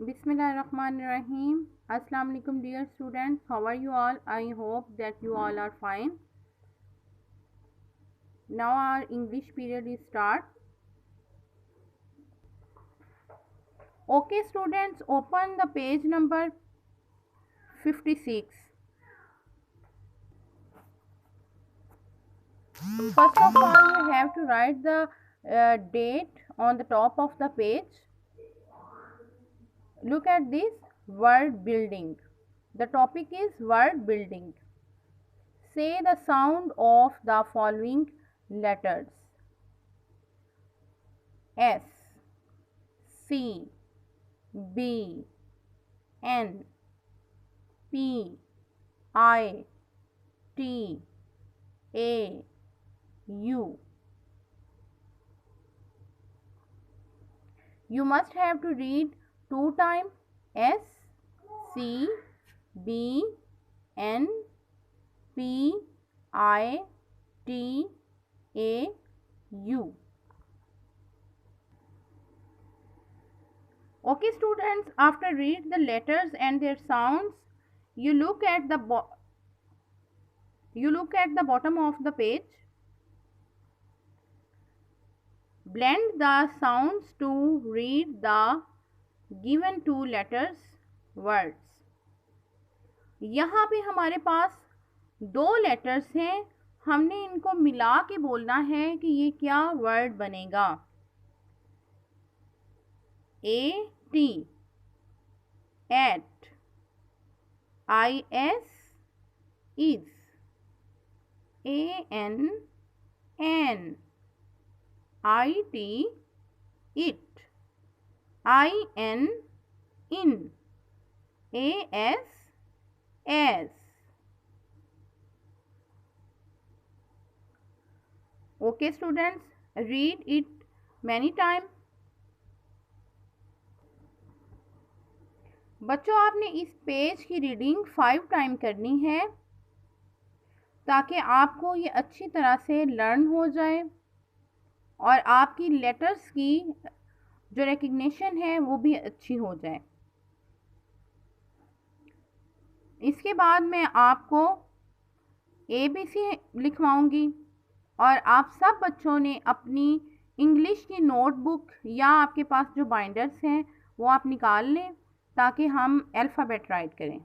Bismillahirrahmanirrahim. Assalamu alaikum dear students. How are you all? I hope that you all are fine. Now our English period is start. Okay students, open the page number 56. First of all, you have to write the date on the top of the page. Look at this, word building. The topic is word building. Say the sound of the following letters: S, C, B, N, P, I, T, A, U. You must have to read 2 times: S, C, B, N, P, I, T, A, U. Okay students, after read the letters and their sounds, you look at the bottom of the page. Blend the sounds to read the given 2 letters words. यहाँ पे हमारे पास 2 letters हैं, हमने इनको मिला के बोलना है कि ये क्या वर्ड बनेगा. AT, at, IS, is, AN, an, IT, it, IN, in, AS, as. Okay students, read it many times. बच्चों, आपने इस पेज की रीडिंग 5 टाइम करनी है ताकि आपको ये अच्छी तरह से लर्न हो जाए और आपकी लेटर्स की जो रिकग्निशन है वो भी अच्छी हो जाए. इसके बाद मैं आपको ABC लिखवाऊंगी और आप सब बच्चों ने अपनी इंग्लिश की नोटबुक या आपके पास जो बाइंडर्स हैं वो आप निकाल लें ताकि हम अल्फ़ाबेट राइट करें.